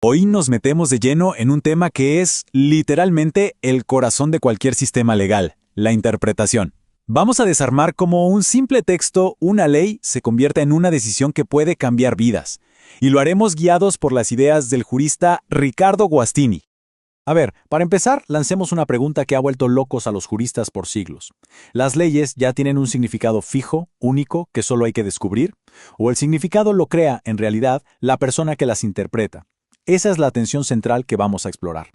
Hoy nos metemos de lleno en un tema que es literalmente el corazón de cualquier sistema legal, la interpretación. Vamos a desarmar cómo un simple texto, una ley, se convierte en una decisión que puede cambiar vidas. Y lo haremos guiados por las ideas del jurista Riccardo Guastini. A ver, para empezar, lancemos una pregunta que ha vuelto locos a los juristas por siglos. ¿Las leyes ya tienen un significado fijo, único, que solo hay que descubrir? ¿O el significado lo crea, en realidad, la persona que las interpreta? Esa es la tensión central que vamos a explorar.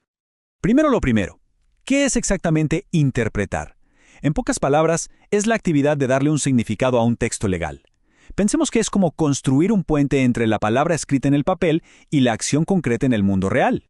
Primero lo primero, ¿qué es exactamente interpretar? En pocas palabras, es la actividad de darle un significado a un texto legal. Pensemos que es como construir un puente entre la palabra escrita en el papel y la acción concreta en el mundo real.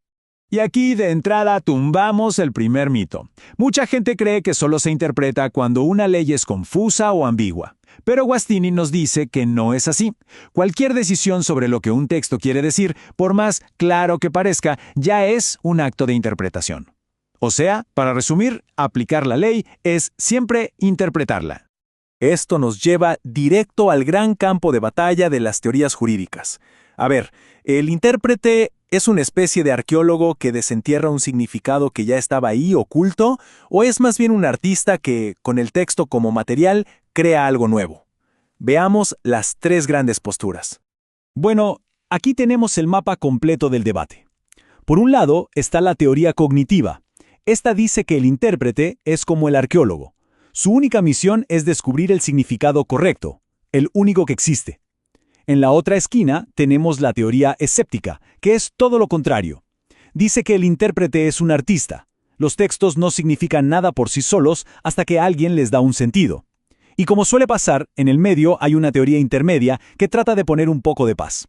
Y aquí de entrada tumbamos el primer mito. Mucha gente cree que solo se interpreta cuando una ley es confusa o ambigua. Pero Guastini nos dice que no es así. Cualquier decisión sobre lo que un texto quiere decir, por más claro que parezca, ya es un acto de interpretación. O sea, para resumir, aplicar la ley es siempre interpretarla. Esto nos lleva directo al gran campo de batalla de las teorías jurídicas. A ver, el intérprete ¿es una especie de arqueólogo que desentierra un significado que ya estaba ahí oculto? ¿O es más bien un artista que, con el texto como material, crea algo nuevo? Veamos las tres grandes posturas. Bueno, aquí tenemos el mapa completo del debate. Por un lado está la teoría cognitiva. Esta dice que el intérprete es como el arqueólogo. Su única misión es descubrir el significado correcto, el único que existe. En la otra esquina tenemos la teoría escéptica, que es todo lo contrario. Dice que el intérprete es un artista. Los textos no significan nada por sí solos hasta que alguien les da un sentido. Y como suele pasar, en el medio hay una teoría intermedia que trata de poner un poco de paz.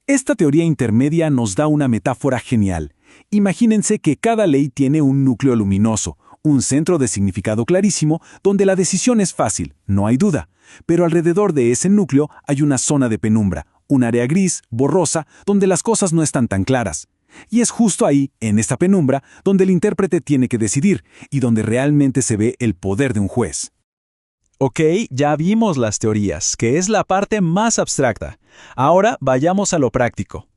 Esta teoría intermedia nos da una metáfora genial. Imagínense que cada ley tiene un núcleo luminoso, un centro de significado clarísimo donde la decisión es fácil, no hay duda. Pero alrededor de ese núcleo hay una zona de penumbra, un área gris, borrosa, donde las cosas no están tan claras. Y es justo ahí, en esta penumbra, donde el intérprete tiene que decidir y donde realmente se ve el poder de un juez. Ok, ya vimos las teorías, que es la parte más abstracta. Ahora vayamos a lo práctico.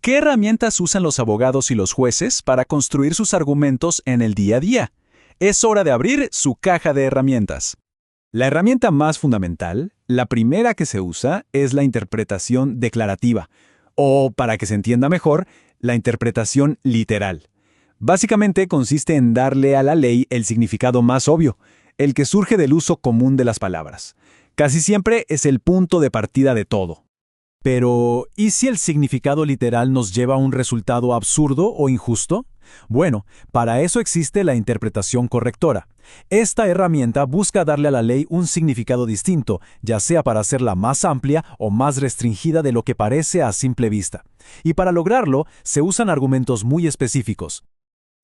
¿Qué herramientas usan los abogados y los jueces para construir sus argumentos en el día a día? Es hora de abrir su caja de herramientas. La herramienta más fundamental, la primera que se usa, es la interpretación declarativa, o, para que se entienda mejor, la interpretación literal. Básicamente consiste en darle a la ley el significado más obvio, el que surge del uso común de las palabras. Casi siempre es el punto de partida de todo. Pero, ¿y si el significado literal nos lleva a un resultado absurdo o injusto? Bueno, para eso existe la interpretación correctora. Esta herramienta busca darle a la ley un significado distinto, ya sea para hacerla más amplia o más restringida de lo que parece a simple vista. Y para lograrlo, se usan argumentos muy específicos.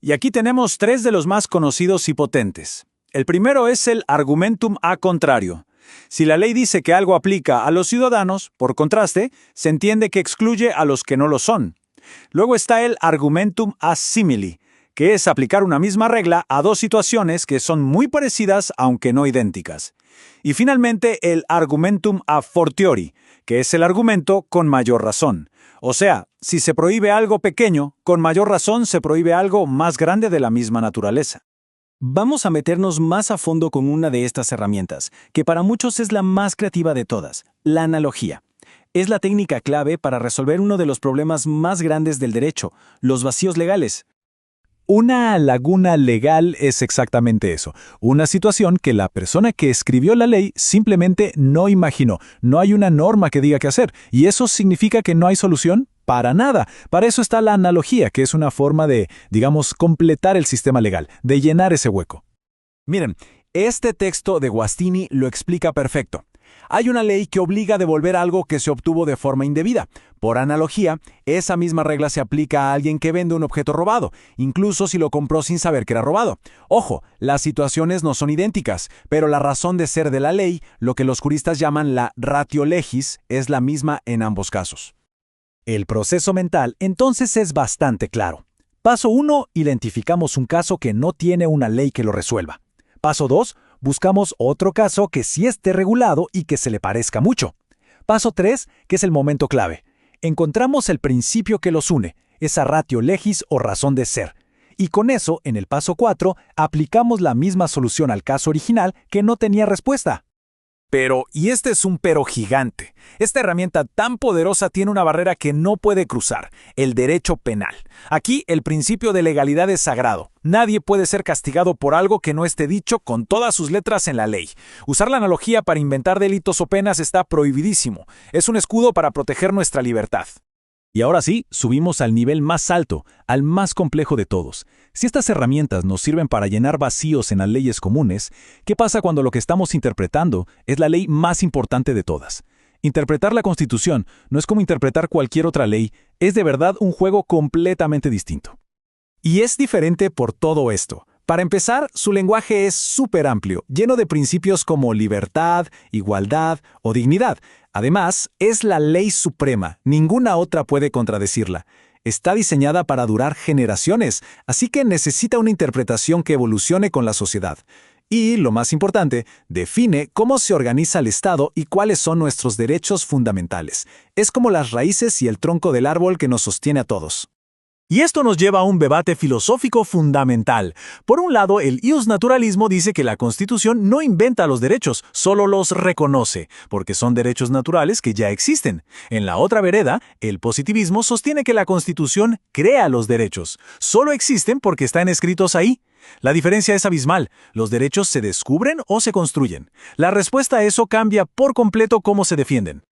Y aquí tenemos tres de los más conocidos y potentes. El primero es el argumentum a contrario. Si la ley dice que algo aplica a los ciudadanos, por contraste, se entiende que excluye a los que no lo son. Luego está el argumentum a simili, que es aplicar una misma regla a dos situaciones que son muy parecidas aunque no idénticas. Y finalmente el argumentum a fortiori, que es el argumento con mayor razón. O sea, si se prohíbe algo pequeño, con mayor razón se prohíbe algo más grande de la misma naturaleza. Vamos a meternos más a fondo con una de estas herramientas, que para muchos es la más creativa de todas, la analogía. Es la técnica clave para resolver uno de los problemas más grandes del derecho, los vacíos legales. Una laguna legal es exactamente eso, una situación que la persona que escribió la ley simplemente no imaginó. No hay una norma que diga qué hacer, y eso significa que no hay solución. Para nada. Para eso está la analogía, que es una forma de, digamos, completar el sistema legal, de llenar ese hueco. Miren, este texto de Guastini lo explica perfecto. Hay una ley que obliga a devolver algo que se obtuvo de forma indebida. Por analogía, esa misma regla se aplica a alguien que vende un objeto robado, incluso si lo compró sin saber que era robado. Ojo, las situaciones no son idénticas, pero la razón de ser de la ley, lo que los juristas llaman la ratio legis, es la misma en ambos casos. El proceso mental entonces es bastante claro. Paso 1, identificamos un caso que no tiene una ley que lo resuelva. Paso 2, buscamos otro caso que sí esté regulado y que se le parezca mucho. Paso 3, que es el momento clave. Encontramos el principio que los une, esa ratio legis o razón de ser. Y con eso, en el paso 4, aplicamos la misma solución al caso original que no tenía respuesta. Pero, y este es un pero gigante, esta herramienta tan poderosa tiene una barrera que no puede cruzar, el derecho penal. Aquí el principio de legalidad es sagrado. Nadie puede ser castigado por algo que no esté dicho con todas sus letras en la ley. Usar la analogía para inventar delitos o penas está prohibidísimo. Es un escudo para proteger nuestra libertad. Y ahora sí, subimos al nivel más alto, al más complejo de todos. Si estas herramientas nos sirven para llenar vacíos en las leyes comunes, ¿qué pasa cuando lo que estamos interpretando es la ley más importante de todas? Interpretar la Constitución no es como interpretar cualquier otra ley, es de verdad un juego completamente distinto. Y es diferente por todo esto. Para empezar, su lenguaje es súper amplio, lleno de principios como libertad, igualdad o dignidad. Además, es la ley suprema, ninguna otra puede contradecirla. Está diseñada para durar generaciones, así que necesita una interpretación que evolucione con la sociedad. Y, lo más importante, define cómo se organiza el Estado y cuáles son nuestros derechos fundamentales. Es como las raíces y el tronco del árbol que nos sostiene a todos. Y esto nos lleva a un debate filosófico fundamental. Por un lado, el iusnaturalismo dice que la Constitución no inventa los derechos, solo los reconoce, porque son derechos naturales que ya existen. En la otra vereda, el positivismo sostiene que la Constitución crea los derechos, solo existen porque están escritos ahí. La diferencia es abismal. ¿Los derechos se descubren o se construyen? La respuesta a eso cambia por completo cómo se defienden.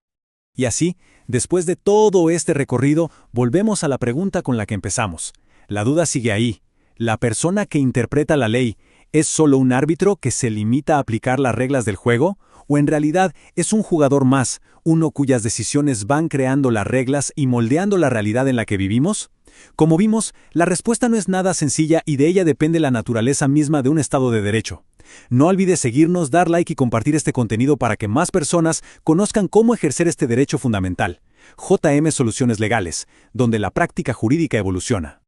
Y así, después de todo este recorrido, volvemos a la pregunta con la que empezamos. La duda sigue ahí. ¿La persona que interpreta la ley es solo un árbitro que se limita a aplicar las reglas del juego? ¿O en realidad es un jugador más, uno cuyas decisiones van creando las reglas y moldeando la realidad en la que vivimos? Como vimos, la respuesta no es nada sencilla y de ella depende la naturaleza misma de un Estado de Derecho. No olvides seguirnos, dar like y compartir este contenido para que más personas conozcan cómo ejercer este derecho fundamental. JM Soluciones Legales, donde la práctica jurídica evoluciona.